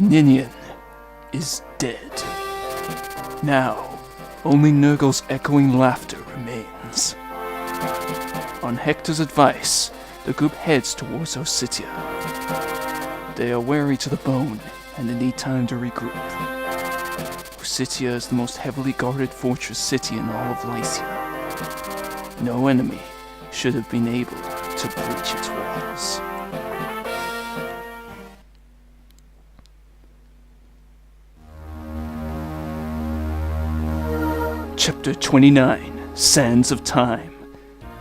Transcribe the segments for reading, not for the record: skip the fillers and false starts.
Ninian is dead. Now, only Nergal's echoing laughter remains. On Hector's advice, the group heads towards Ositia. They are weary to the bone, and they need time to regroup. Ositia is the most heavily guarded fortress city in all of Lycia. No enemy should have been able to breach its walls. Chapter 29, Sands of Time.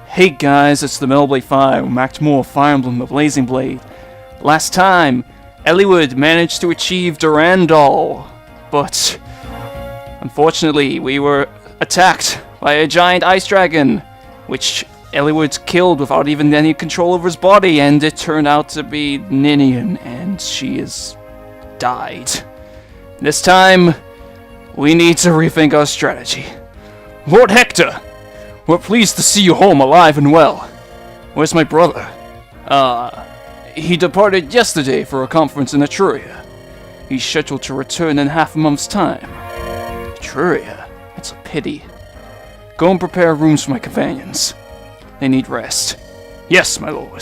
Hey guys, it's the Melblade 5, who macked more Fire Emblem the Blazing Blade. Last time, Eliwood managed to achieve Durandal, but unfortunately we were attacked by a giant ice dragon, which Eliwood killed without even any control over his body, and it turned out to be Ninian, and she has died. This time, we need to rethink our strategy. Lord Hector, we're pleased to see you home alive and well. Where's my brother? He departed yesterday for a conference in Etruria. He's scheduled to return in half a month's time. Etruria? It's a pity. Go and prepare rooms for my companions. They need rest. Yes, my lord.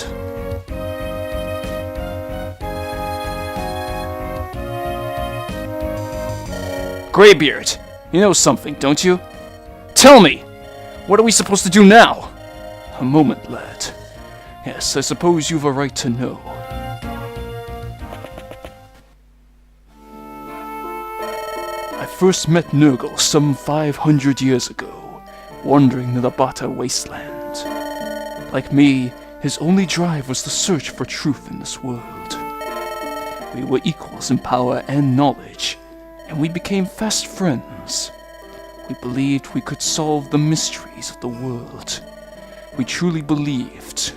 Greybeard, you know something, don't you? Tell me! What are we supposed to do now? A moment, lad. Yes, I suppose you've a right to know. I first met Nergal some 500 years ago, wandering the Bata wasteland. Like me, his only drive was the search for truth in this world. We were equals in power and knowledge, and we became fast friends. We believed we could solve the mysteries of the world. We truly believed.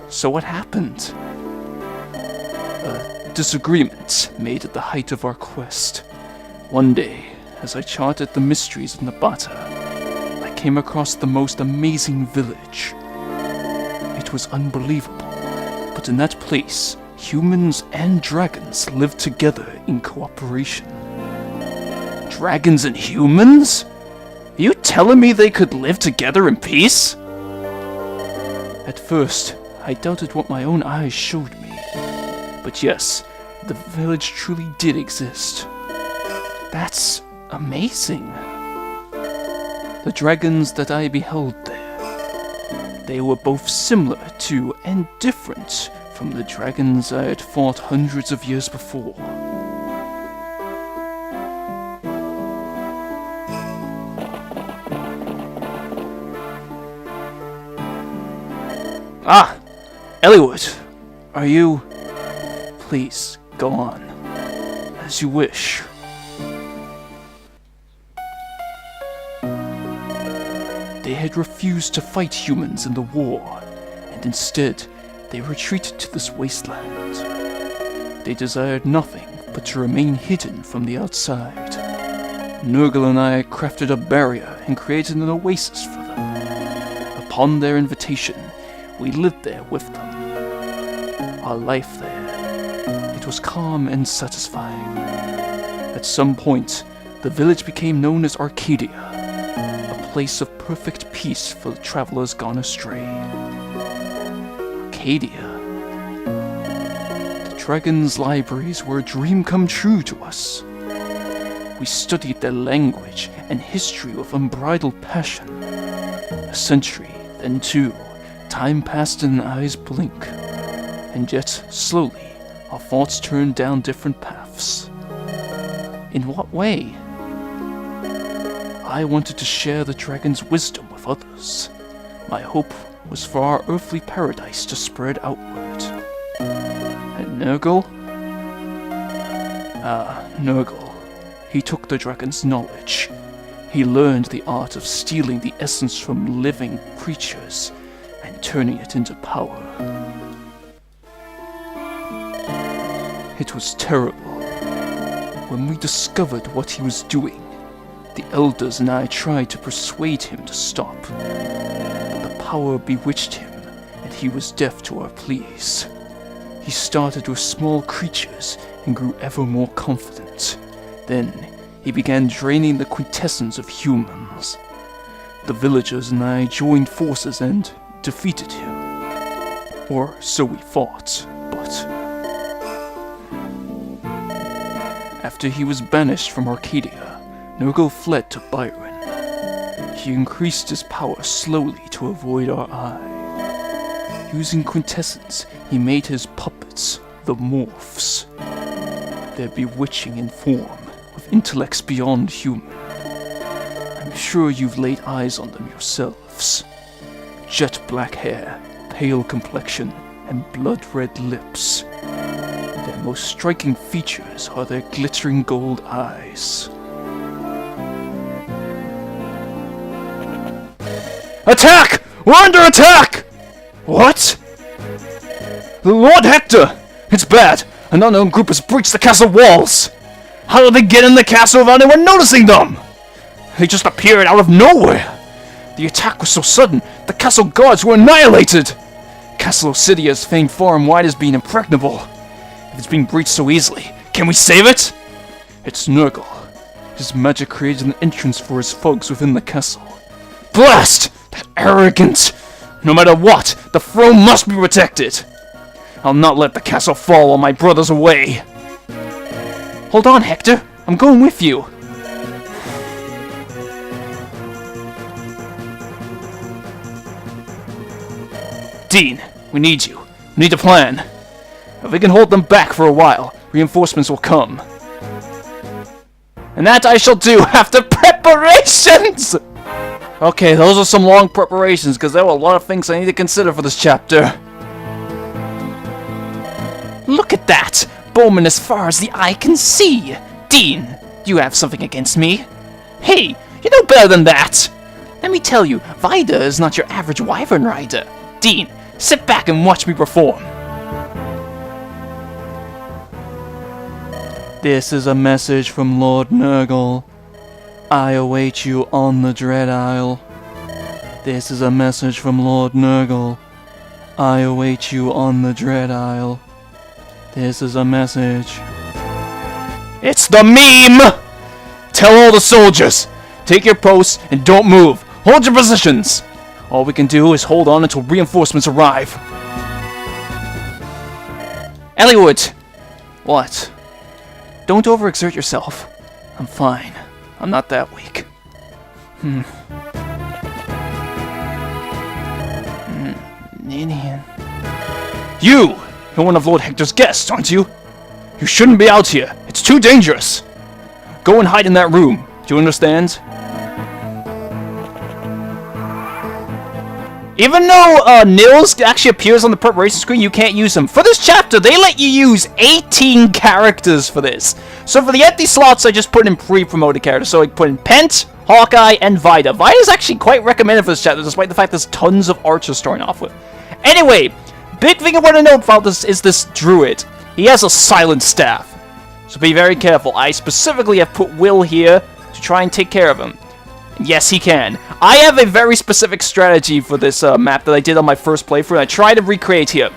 So what happened? A disagreement made at the height of our quest. One day, as I charted the mysteries of Nabata, I came across the most amazing village. It was unbelievable, but in that place, humans and dragons lived together in cooperation. Dragons and humans? Are you telling me they could live together in peace? At first, I doubted what my own eyes showed me. But yes, the village truly did exist. That's amazing. The dragons that I beheld there, they were both similar to and different from the dragons I had fought hundreds of years before. Ah! Eliwood! Are you... Please, go on. As you wish. They had refused to fight humans in the war, and instead, they retreated to this wasteland. They desired nothing but to remain hidden from the outside. Nergal and I crafted a barrier and created an oasis for them. Upon their invitation, we lived there with them. Our life there, it was calm and satisfying. At some point, the village became known as Arcadia, a place of perfect peace for the travelers gone astray. Arcadia? The dragons' libraries were a dream come true to us. We studied their language and history with unbridled passion. A century, then two. Time passed in an eye's blink, and yet, slowly, our thoughts turned down different paths. In what way? I wanted to share the dragon's wisdom with others. My hope was for our earthly paradise to spread outward. And Nergal? Nergal. He took the dragon's knowledge. He learned the art of stealing the essence from living creatures and turning it into power. It was terrible. When we discovered what he was doing, the elders and I tried to persuade him to stop, but the power bewitched him, and he was deaf to our pleas. He started with small creatures and grew ever more confident. Then, he began draining the quintessence of humans. The villagers and I joined forces and defeated him. Or so we thought, but... After he was banished from Arcadia, Nergal fled to Byron. He increased his power slowly to avoid our eye. Using quintessence, he made his puppets, the morphs. They're bewitching in form, with intellects beyond human. I'm sure you've laid eyes on them yourselves. Jet black hair, pale complexion, and blood-red lips. Their most striking features are their glittering gold eyes. Attack! We're under attack! What? The Lord Hector! It's bad! An unknown group has breached the castle walls! How did they get in the castle without anyone noticing them? They just appeared out of nowhere! The attack was so sudden, the castle guards were annihilated! Castle Ositia's fame far and wide as being impregnable. If it's being breached so easily, can we save it? It's Nergal. His magic created an entrance for his foes within the castle. Blast! That arrogant! No matter what, the throne must be protected! I'll not let the castle fall while my brother's away! Hold on, Hector! I'm going with you! Dean, we need you. We need a plan. If we can hold them back for a while, reinforcements will come. And that I shall do after preparations! Okay, those are some long preparations, because there were a lot of things I need to consider for this chapter. Look at that! Bowman as far as the eye can see! Dean, you have something against me? Hey, you know better than that! Let me tell you, Vida is not your average wyvern rider. Dean, sit back and watch me perform. This is a message from Lord Nergal. I await you on the Dread Isle. This is a message from Lord Nergal. I await you on the Dread Isle. This is a message. It's the meme! Tell all the soldiers! Take your posts and don't move. Hold your positions! All we can do is hold on until reinforcements arrive. Elliewood! What? Don't overexert yourself. I'm fine. I'm not that weak. Ninian. You're one of Lord Hector's guests, aren't you? You shouldn't be out here. It's too dangerous. Go and hide in that room. Do you understand? Even though Nils actually appears on the preparation screen, you can't use him. For this chapter, they let you use 18 characters for this. So for the empty slots, I just put in pre-promoted characters. So I put in Pent, Hawkeye, and Vida. Vida is actually quite recommended for this chapter, despite the fact there's tons of archers starting off with. Anyway, big thing I want to note about this is this druid. He has a silent staff. So be very careful. I specifically have put Will here to try and take care of him. Yes, he can. I have a very specific strategy for this map that I did on my first playthrough, and I tried to recreate here.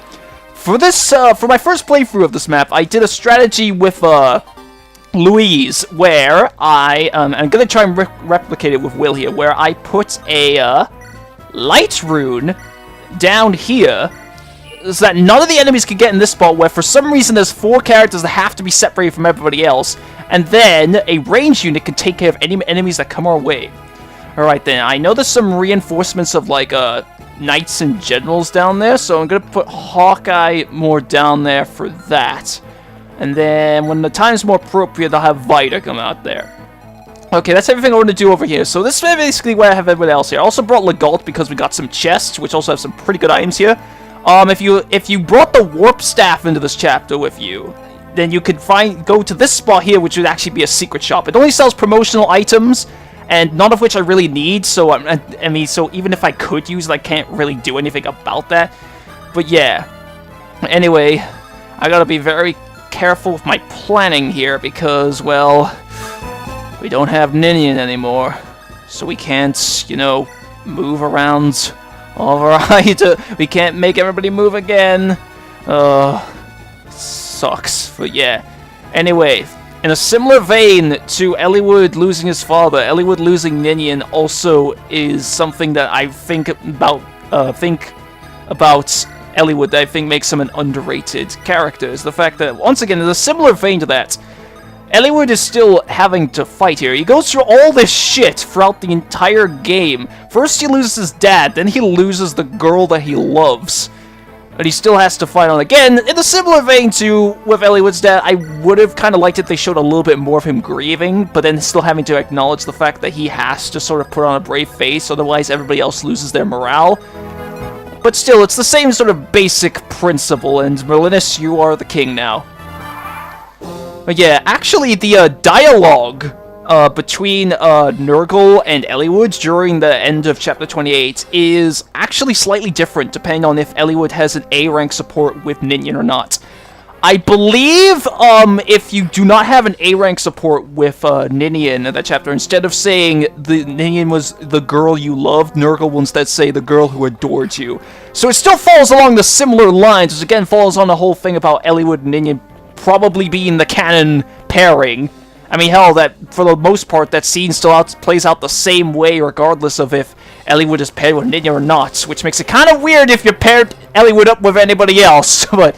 For this, for my first playthrough of this map, I did a strategy with Louise, where I'm gonna try and replicate it with Will here, where I put a light rune down here, so that none of the enemies can get in this spot, where for some reason there's 4 characters that have to be separated from everybody else, and then a range unit can take care of any enemies that come our way. Alright then, I know there's some reinforcements of like knights and generals down there, so I'm gonna put Hawkeye more down there for that. And then when the time's more appropriate, I'll have Vida come out there. Okay, that's everything I want to do over here. So this is basically where I have everyone else here. I also brought Legault because we got some chests, which also have some pretty good items here. If you brought the warp staff into this chapter with you, then you could go to this spot here, which would actually be a secret shop. It only sells promotional items, and none of which I really need, so I mean, so even if I could use it, I can't really do anything about that. But yeah. Anyway, I gotta be very careful with my planning here, because, well, we don't have Ninian anymore. So we can't, you know, move around. Alright, we can't make everybody move again. sucks. But yeah. Anyway, in a similar vein to Eliwood losing his father, Eliwood losing Ninian also is something that I think about Eliwood that I think makes him an underrated character. Is the fact that, once again, in a similar vein to that, Eliwood is still having to fight here. He goes through all this shit throughout the entire game. First he loses his dad, then he loses the girl that he loves. But he still has to fight on again. In a similar vein to with Eliwood's dad, I would have kind of liked it if they showed a little bit more of him grieving, but then still having to acknowledge the fact that he has to sort of put on a brave face, otherwise everybody else loses their morale. But still, it's the same sort of basic principle, and Merlinus, you are the king now. But yeah, actually, the dialogue between Nergal and Eliwood during the end of Chapter 28 is actually slightly different, depending on if Eliwood has an A-rank support with Ninian or not. I believe if you do not have an A-rank support with Ninian in that chapter, instead of saying the Ninian was the girl you loved, Nergal will instead say the girl who adored you. So it still falls along the similar lines, which again falls on the whole thing about Eliwood and Ninian probably being the canon pairing. I mean, hell, that for the most part, that scene still plays out the same way, regardless of if Eliwood is paired with Ninian or not, which makes it kind of weird if you paired Eliwood up with anybody else, but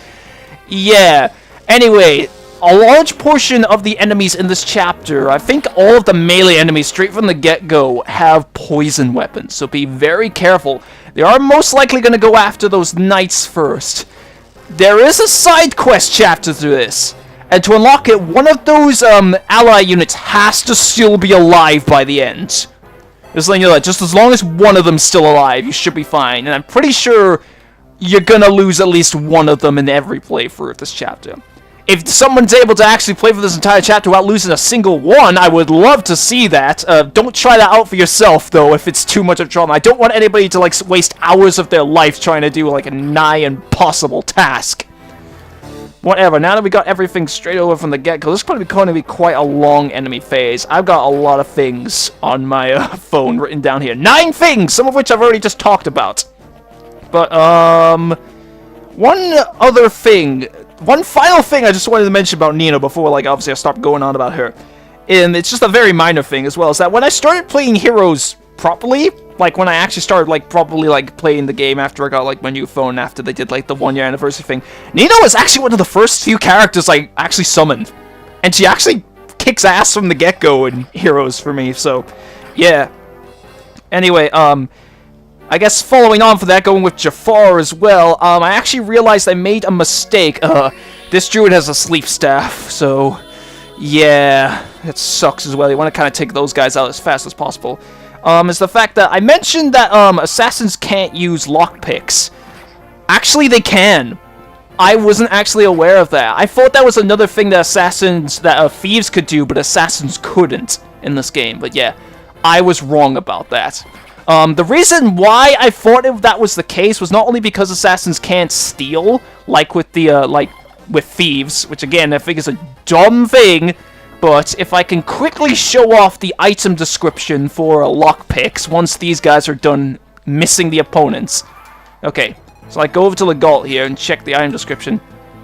yeah. Anyway, a large portion of the enemies in this chapter, I think all of the melee enemies straight from the get-go, have poison weapons, so be very careful. They are most likely going to go after those knights first. There is a side quest chapter to this, and to unlock it, one of those ally units has to still be alive by the end. Just letting you know that, just as long as one of them's still alive, you should be fine, and I'm pretty sure you're gonna lose at least one of them in every playthrough of this chapter. If someone's able to actually play for this entire chapter without losing a single one, I would love to see that. Don't try that out for yourself, though, if it's too much of trauma. I don't want anybody to, like, waste hours of their life trying to do, like, a nigh impossible task. Whatever, now that we got everything straight over from the get-go, this is going to be quite a long enemy phase. I've got a lot of things on my phone written down here. 9 things, some of which I've already just talked about. But, one other thing, one final thing I just wanted to mention about Nina before, like, obviously I stopped going on about her. And it's just a very minor thing as well, is that when I started playing Heroes properly, like, when I actually started, like, properly, like, playing the game after I got, like, my new phone, after they did, like, the 1-year anniversary thing, Nina was actually one of the first few characters I actually summoned. And she actually kicks ass from the get-go in Heroes for me, so, yeah. Anyway, I guess following on from that, going with Jafar as well, I actually realized I made a mistake. This druid has a sleep staff, so yeah, it sucks as well. You want to kind of take those guys out as fast as possible. Is the fact that I mentioned that assassins can't use lockpicks. Actually, they can. I wasn't actually aware of that. I thought that was another thing that thieves could do, but assassins couldn't in this game. But yeah, I was wrong about that. The reason why I thought that was the case was not only because assassins can't steal, like with the, with thieves, which again, I think is a dumb thing, but if I can quickly show off the item description for lockpicks once these guys are done missing the opponents. Okay, so I go over to Nergal here and check the item description.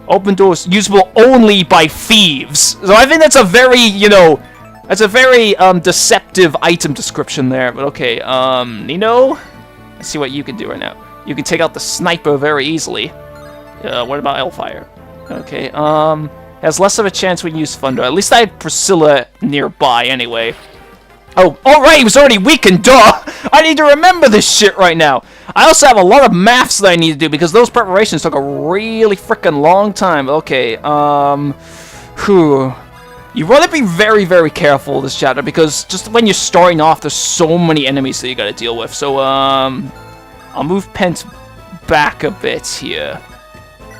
Open doors usable only by thieves. So I think that's a very, that's a very, deceptive item description there, but okay, Nino? Let's see what you can do right now. You can take out the sniper very easily. What about Hellfire? Okay, has less of a chance when you use Thunder. At least I had Priscilla nearby, anyway. Oh, alright, he was already weakened, duh! I need to remember this shit right now! I also have a lot of maths that I need to do, because those preparations took a really freaking long time. Okay, whew. You want to be very, very careful this chapter, because just when you're starting off, there's so many enemies that you gotta deal with. So, I'll move Pent back a bit here.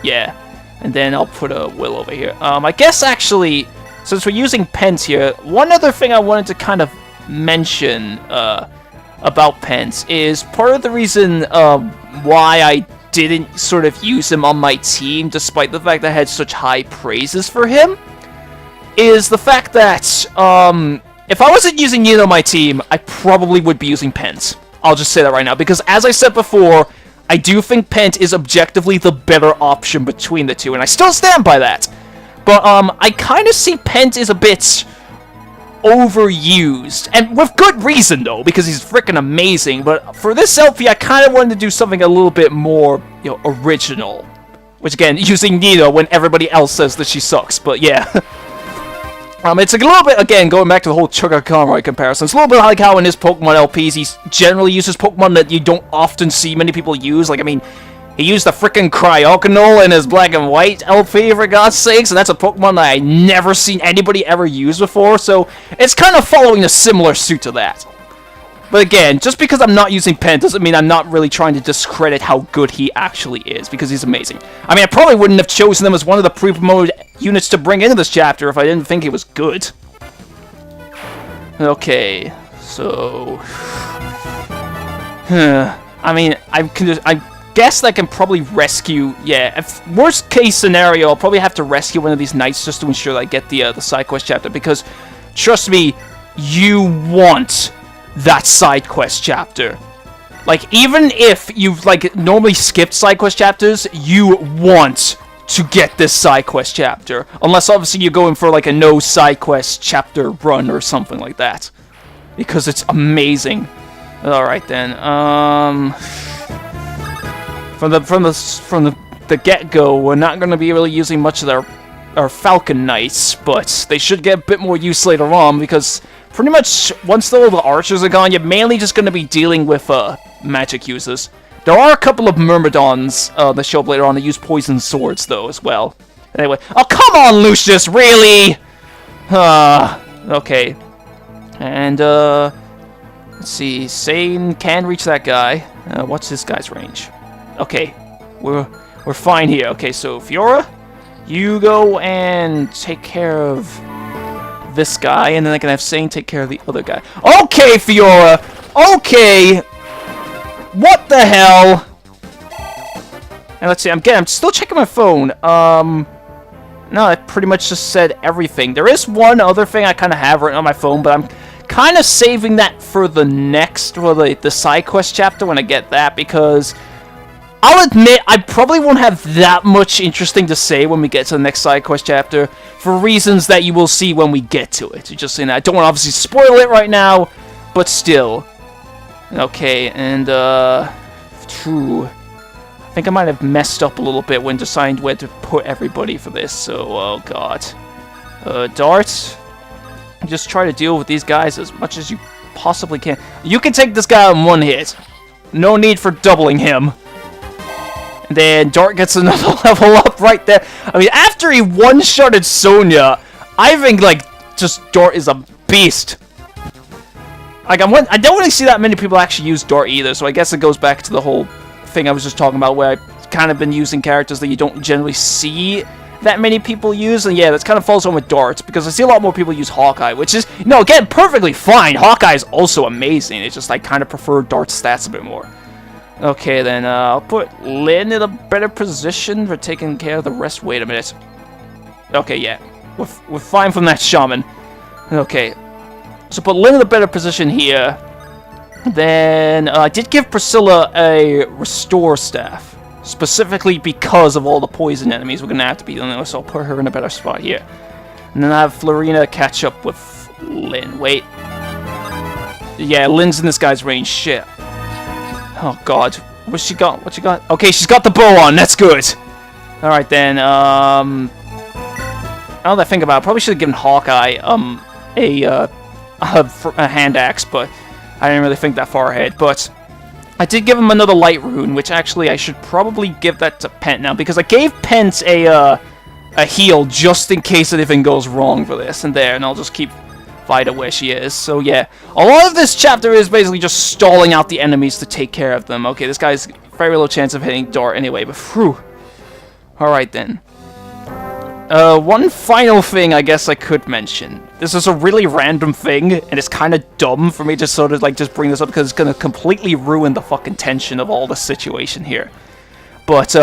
Yeah. And then I'll put a Will over here. I guess, actually, since we're using Pent here, one other thing I wanted to kind of mention, about Pent is part of the reason, why I didn't sort of use him on my team, despite the fact that I had such high praises for him, is the fact that, if I wasn't using Nina on my team, I probably would be using Pent. I'll just say that right now, because as I said before, I do think Pent is objectively the better option between the two, and I still stand by that. But, I kind of see Pent is a bit overused. And with good reason, though, because he's freaking amazing. But for this LP, I kind of wanted to do something a little bit more, you know, original. Which, again, using Nina when everybody else says that she sucks. But, yeah. It's a little bit, again, going back to the whole Chugga comparison, it's a little bit like how in his Pokemon LPs, he generally uses Pokemon that you don't often see many people use. Like, I mean, he used the frickin' Cryogonal in his Black and White LP, for God's sakes, and that's a Pokemon that I never seen anybody ever use before, so it's kind of following a similar suit to that. But again, just because I'm not using Pen doesn't mean I'm not really trying to discredit how good he actually is, because he's amazing. I mean, I probably wouldn't have chosen him as one of the pre-promoted units to bring into this chapter if I didn't think he was good. Okay, so... I mean, I guess I can probably rescue... Yeah, if worst case scenario, I'll probably have to rescue one of these knights just to ensure that I get the side quest chapter, because, trust me, you want that side quest chapter. Like, even if you've, like, normally skipped side quest chapters, you want to get this side quest chapter. Unless, obviously, you're going for, like, a no side quest chapter run or something like that. Because it's amazing. Alright, then, From the get-go, we're not going to be really using much of our Falcon Knights, but they should get a bit more use later on, because pretty much once all the archers are gone, you're mainly just going to be dealing with magic users. There are a couple of Myrmidons that show up later on that use poison swords, though, as well. Anyway, oh, come on, Lucius, really? Okay. And, let's see, Sane can reach that guy. What's this guy's range? Okay, we're fine here. Okay, so Fiora, you go and take care of this guy, and then I can have Sane take care of the other guy. Okay, Fiora! Okay! What the hell? And let's see, I'm still checking my phone. No, I pretty much just said everything. There is one other thing I kind of have written on my phone, but I'm kind of saving that for the next, well, the side quest chapter when I get that, because I'll admit, I probably won't have that much interesting to say when we get to the next side quest chapter, for reasons that you will see when we get to it. Just saying that. I don't want to obviously spoil it right now, but still. Okay, and, true. I think I might have messed up a little bit when deciding where to put everybody for this, so, oh god. Dart, just try to deal with these guys as much as you possibly can. You can take this guy on one hit. No need for doubling him. And then Dart gets another level up right there. I mean, after he one-shotted Sonya, I think, like, just Dart is a beast. Like, I don't really see that many people actually use Dart either, so I guess it goes back to the whole thing I was just talking about, where I've kind of been using characters that you don't generally see that many people use, and yeah, that kind of falls on with Dart, because I see a lot more people use Hawkeye, which is, you know, again, perfectly fine. Hawkeye is also amazing. It's just I kind of prefer Dart's stats a bit more. Okay, then, I'll put Lynn in a better position for taking care of the rest. Wait a minute. Okay, yeah. We're fine from that shaman. Okay. So put Lynn in a better position here. Then, I did give Priscilla a Restore Staff. Specifically because of all the poison enemies we're going to have to be dealing with, so I'll put her in a better spot here. And then I have Florina catch up with Lynn. Wait. Yeah, Lynn's in this guy's range. Shit. Oh god, what's she got? What she got? Okay, she's got the bow on. That's good. All right then. Now that I think about it, I probably should have given Hawkeye a hand axe, but I didn't really think that far ahead. But I did give him another light rune, which actually I should probably give that to Pent now, because I gave Pent a heal just in case anything goes wrong for this, and I'll just keep Vida where she is. So yeah, a lot of this chapter is basically just stalling out the enemies to take care of them. Okay, this guy's very low chance of hitting Dart anyway, but phew. Alright then. One final thing I guess I could mention. This is a really random thing, and it's kind of dumb for me to sort of like just bring this up because it's going to completely ruin the fucking tension of all the situation here. But,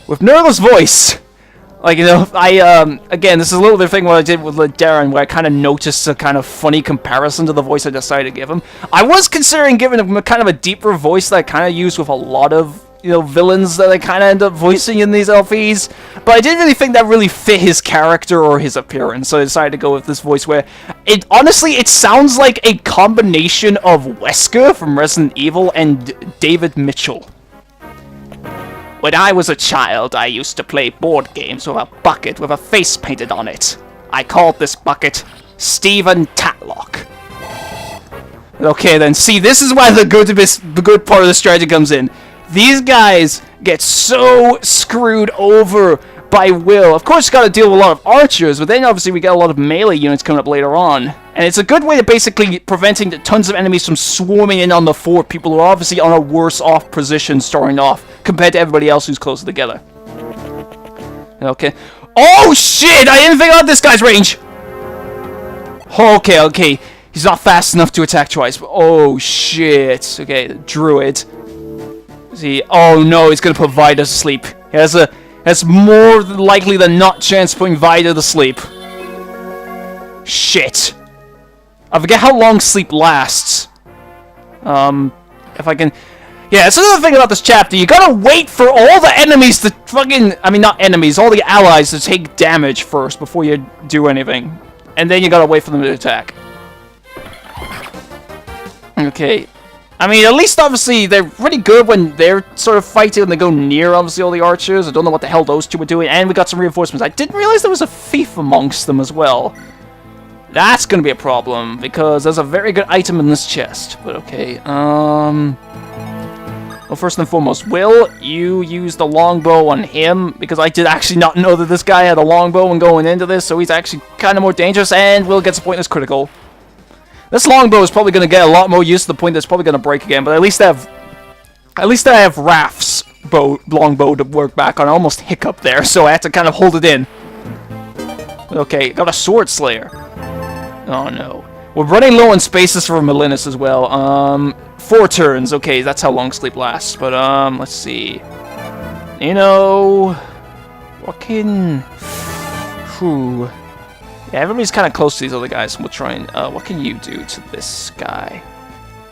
with Nergal's voice, like, you know, again, this is a little bit of thing what I did with Darren, where I kind of noticed a kind of funny comparison to the voice I decided to give him. I was considering giving him a kind of a deeper voice that I kind of use with a lot of villains that I kind of end up voicing in these LPs. But I didn't really think that really fit his character or his appearance, so I decided to go with this voice where it sounds like a combination of Wesker from Resident Evil and David Mitchell. When I was a child, I used to play board games with a bucket with a face painted on it. I called this bucket Stephen Tatlock. Okay, then, see, this is why the good part of the strategy comes in. These guys get so screwed over by Will. Of course, got to deal with a lot of archers, but then obviously we get a lot of melee units coming up later on. And it's a good way to basically preventing tons of enemies from swarming in on the fort. People who are obviously on a worse off position starting off compared to everybody else who's closer together. Okay. Oh shit! I didn't think about this guy's range! Okay. He's not fast enough to attack twice. Oh shit. Okay, Druid. See, oh no, he's gonna put Vida to sleep. He has more likely than not chance of putting Vida to sleep. Shit. I forget how long sleep lasts. If I can... Yeah, that's another thing about this chapter. You gotta wait for all the enemies to fucking... I mean, not enemies, all the allies to take damage first before you do anything. And then you gotta wait for them to attack. Okay. I mean, at least, obviously, they're pretty good when they're sort of fighting and they go near, obviously, all the archers. I don't know what the hell those two were doing. And we got some reinforcements. I didn't realize there was a thief amongst them as well. That's gonna be a problem, because there's a very good item in this chest. But okay, well, first and foremost, Will, you use the longbow on him, because I did actually not know that this guy had a longbow when going into this, so he's actually kind of more dangerous, and Will gets a pointless critical. This longbow is probably gonna get a lot more use to the point that it's probably gonna break again, but at least I have Raph's longbow to work back on. I almost hiccup there, so I had to kind of hold it in. Okay, got a sword slayer. Oh no. We're running low on spaces for Melinis as well. 4 turns. Okay, that's how long sleep lasts. But, let's see. What can... Whew. Yeah, everybody's kind of close to these other guys. We'll try and, what can you do to this guy?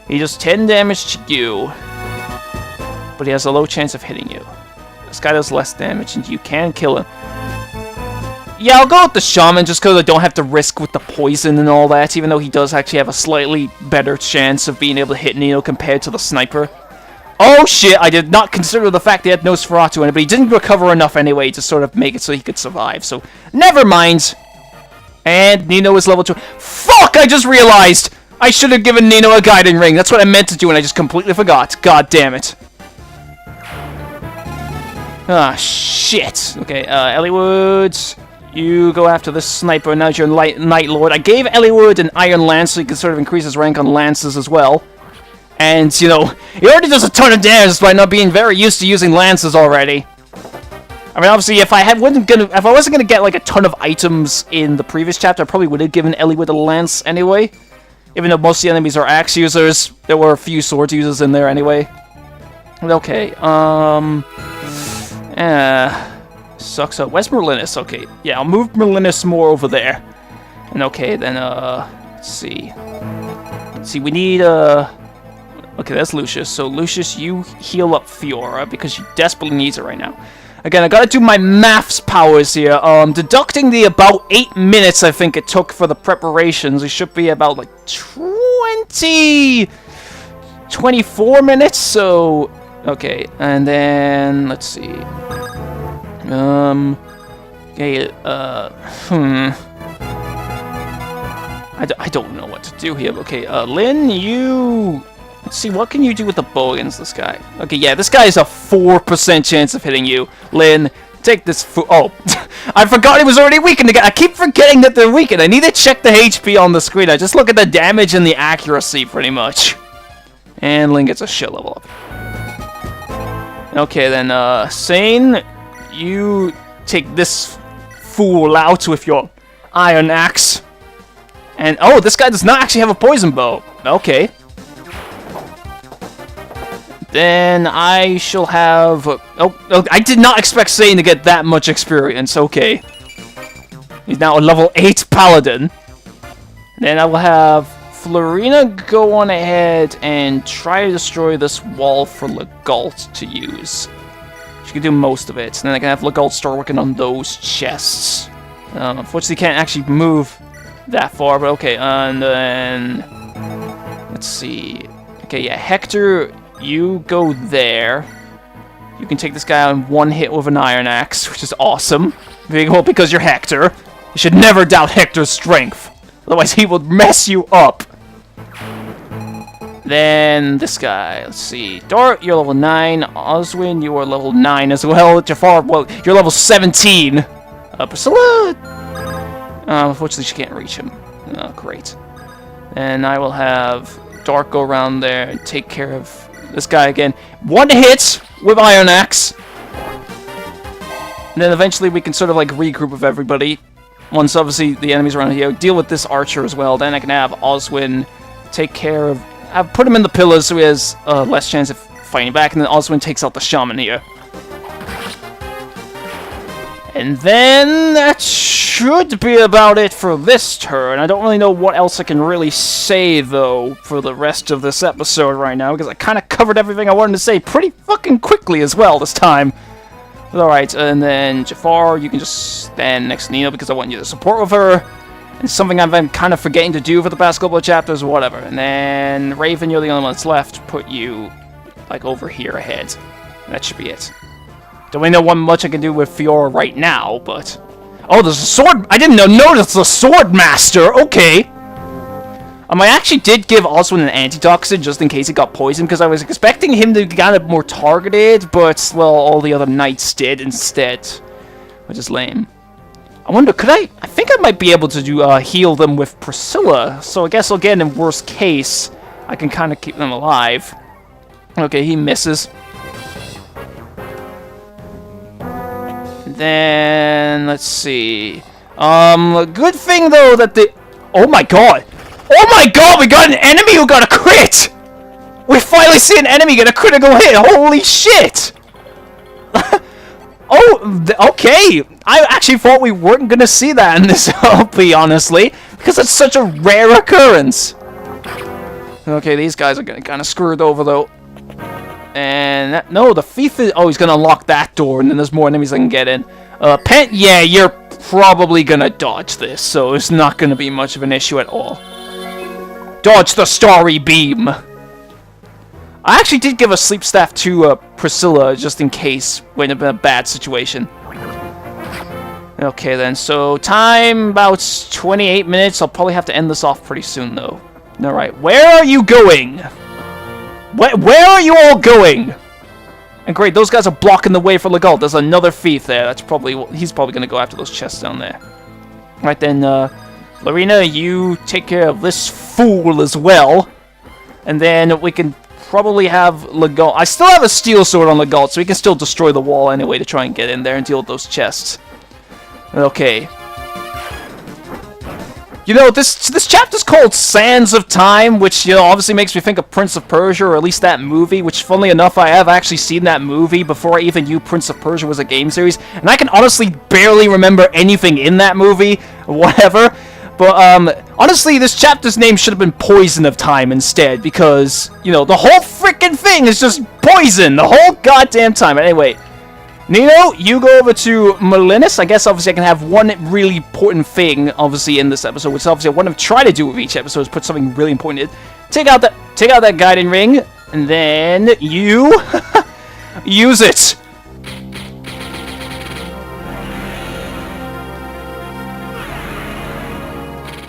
He does 10 damage to you. But he has a low chance of hitting you. This guy does less damage and you can kill him. Yeah, I'll go with the Shaman just because I don't have to risk with the poison and all that, even though he does actually have a slightly better chance of being able to hit Nino compared to the Sniper. Oh shit, I did not consider the fact he had Nosferatu in it, but he didn't recover enough anyway to sort of make it so he could survive, so never mind. And Nino is level 2. Fuck, I just realized! I should have given Nino a guiding ring. That's what I meant to do and I just completely forgot. God damn it. Ah, shit. Okay, Eliwood... You go after this sniper, now you're Night Lord. I gave Eliwood an Iron Lance so he can sort of increase his rank on lances as well. And, he already does a ton of damage despite not being very used to using lances already. I mean, obviously, if I wasn't gonna get, like, a ton of items in the previous chapter, I probably would have given Eliwood a lance anyway. Even though most of the enemies are axe users, there were a few sword users in there anyway. Okay, sucks up. Where's Merlinus? Okay, yeah, I'll move Merlinus more over there. And okay, then, let's see. We need, okay, that's Lucius. So, Lucius, you heal up Fiora, because she desperately needs it right now. Again, I gotta do my maths powers here. Deducting the about 8 minutes I think it took for the preparations, it should be about, like, 24 minutes, so... Okay, and then, let's see... Okay, I don't know what to do here. Okay, Lynn, you... Let's see, what can you do with the bow against this guy? Okay, yeah, this guy has a 4% chance of hitting you. Lynn, take this oh, I forgot it was already weakened again. I keep forgetting that they're weakened. I need to check the HP on the screen. I just look at the damage and the accuracy, pretty much. And Lynn gets a shit level up. Okay, then, Sane... You take this fool out with your iron axe. And, oh, this guy does not actually have a poison bow. Okay. Then I shall have... Oh, I did not expect Sane to get that much experience. Okay. He's now a level 8 paladin. Then I will have Florina go on ahead and try to destroy this wall for Legault to use. She can do most of it, and then I can have Legault start working on those chests. Unfortunately, can't actually move that far, but okay, and then... Let's see... Okay, yeah, Hector, you go there. You can take this guy out in one hit with an iron axe, which is awesome. Well, because you're Hector. You should never doubt Hector's strength. Otherwise, he will mess you up. Then, this guy, let's see. Dart, you're level 9. Oswin, you are level 9 as well. Jafar, well, you're level 17. Priscilla... unfortunately, she can't reach him. Oh, great. And I will have Dark go around there and take care of this guy again. One hit with Iron Axe. And then eventually we can sort of like regroup with everybody. Once obviously the enemies around here, deal with this archer as well. Then I can have Oswin take care of... put him in the pillars so he has less chance of fighting back. And then Oswin takes out the shaman here. And then that should be about it for this turn. I don't really know what else I can really say, though, for the rest of this episode right now, because I kind of covered everything I wanted to say pretty fucking quickly as well this time. Alright, and then Jafar, you can just stand next to Nina because I want you to support with her. And something I've been kind of forgetting to do for the past couple of chapters, whatever. And then Raven, you're the only one that's left. Put you, like, over here ahead. That should be it. Don't really know what much I can do with Fiora right now, but... Oh, there's a sword... I didn't notice the sword master! Okay! I actually did give Oswin an antitoxin just in case he got poisoned, because I was expecting him to get more targeted, but, well, all the other knights did instead. Which is lame. I wonder, could I... I think I might be able to do heal them with Priscilla, so I guess again, in worst case, I can kind of keep them alive. Okay, he misses. Then, let's see. Good thing, though, that the... Oh my god! Oh my god, we got an enemy who got a crit! We finally see an enemy get a critical hit! Holy shit! Okay! I actually thought we weren't gonna see that in this LP, honestly. Because it's such a rare occurrence. Okay, these guys are getting kind of screwed over, though. And that, no, the thief is... Oh, he's gonna unlock that door, and then there's more enemies I can get in. Pent, yeah, you're probably gonna dodge this, so it's not gonna be much of an issue at all. Dodge the starry beam! I actually did give a sleep staff to Priscilla, just in case we're in a bad situation. Okay then, so time about 28 minutes. I'll probably have to end this off pretty soon, though. Alright, where are you going? Where are you all going? And great, those guys are blocking the way for Legault. There's another thief there. That's probably... He's probably going to go after those chests down there. Right then, Lorena, you take care of this fool as well. And then we can probably have Legault... I still have a steel sword on Legault, so we can still destroy the wall anyway to try and get in there and deal with those chests. Okay. You know, this chapter's called Sands of Time, which, you know, obviously makes me think of Prince of Persia, or at least that movie, which, funnily enough, I have actually seen that movie before I even knew Prince of Persia was a game series, and I can honestly barely remember anything in that movie, whatever, but, honestly, this chapter's name should have been Poison of Time instead, because, you know, the whole freaking thing is just poison, the whole goddamn time. But anyway, Nino, you go over to Molinis. I guess, obviously, I can have one really important thing, obviously, in this episode, which obviously I want to try to do with each episode, is put something really important in. Take out that guiding ring, and then you use it.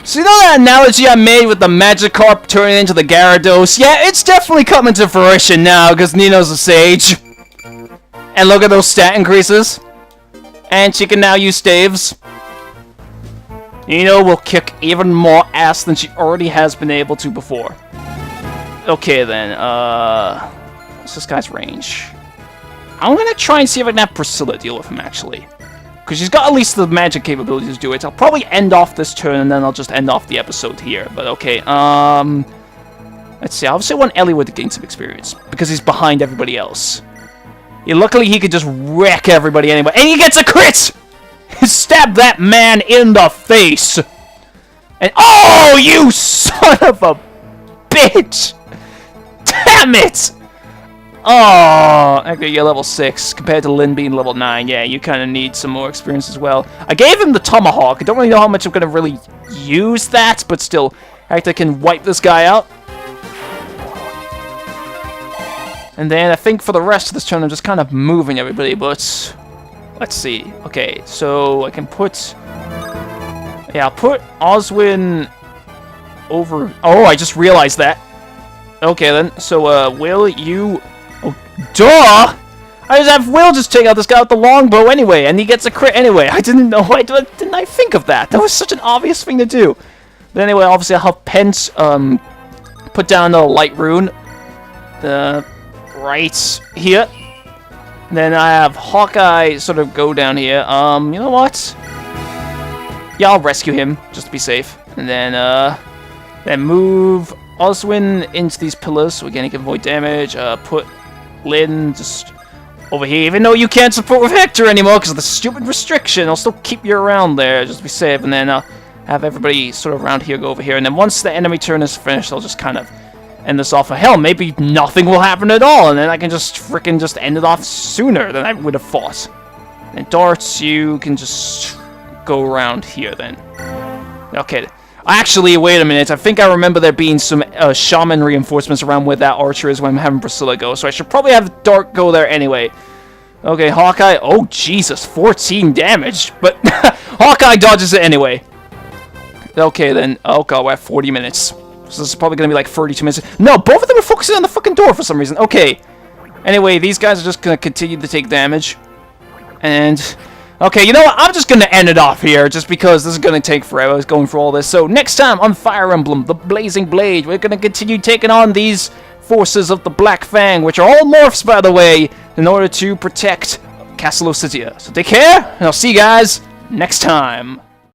So you know that analogy I made with the Magikarp turning into the Gyarados? Yeah, it's definitely coming to fruition now, because Nino's a sage. And look at those stat increases. And she can now use staves. Nino will kick even more ass than she already has been able to before. Okay then, what's this guy's range? I'm gonna try and see if I can have Priscilla deal with him, actually. Because she's got at least the magic capabilities to do it. I'll probably end off this turn, and then I'll just end off the episode here. But okay, let's see. I obviously want Eliwood to gain some experience, because he's behind everybody else. Yeah, luckily he could just wreck everybody anyway. And he gets a crit! Stab that man in the face! And oh, you son of a bitch! Damn it! Oh, okay, you're level 6 compared to Lynn being level 9. Yeah, you kind of need some more experience as well. I gave him the Tomahawk. I don't really know how much I'm going to really use that, but still, I can wipe this guy out. And then I think for the rest of this turn, I'm just kind of moving everybody, but let's see. Okay, so I can put... Yeah, I'll put Oswin over... Oh, I just realized that. Okay, then. So, Will, you... Oh, duh! I just have Will just take out this guy with the longbow anyway, and he gets a crit anyway. I didn't know. Why didn't I think of that? That was such an obvious thing to do. But anyway, obviously I'll have Pence put down the light rune right here. Then I have Hawkeye sort of go down here. You know what? Yeah, I'll rescue him just to be safe, and then move Oswin into these pillars so again he can avoid damage. Put Lynn just over here, even though you can't support with Hector anymore because of the stupid restriction. I'll still keep you around there just to be safe, and then have everybody sort of around here go over here. And then once the enemy turn is finished, I'll just kind of end this off. Hell, maybe nothing will happen at all, and then I can just frickin' just end it off sooner than I would have thought. And darts, you can just go around here then. Okay. Actually, wait a minute. I think I remember there being some shaman reinforcements around where that archer is when I'm having Priscilla go, so I should probably have Dart go there anyway. Okay, Hawkeye. Oh, Jesus. 14 damage. But Hawkeye dodges it anyway. Okay, then. Oh, God, we're at 40 minutes. So this is probably going to be like 32 minutes. No, both of them are focusing on the fucking door for some reason. Okay. Anyway, these guys are just going to continue to take damage. And... Okay, you know what? I'm just going to end it off here, just because this is going to take forever going through all this. So, next time on Fire Emblem, the Blazing Blade, we're going to continue taking on these forces of the Black Fang, which are all morphs, by the way, in order to protect Castle Ositia. So, take care, and I'll see you guys next time.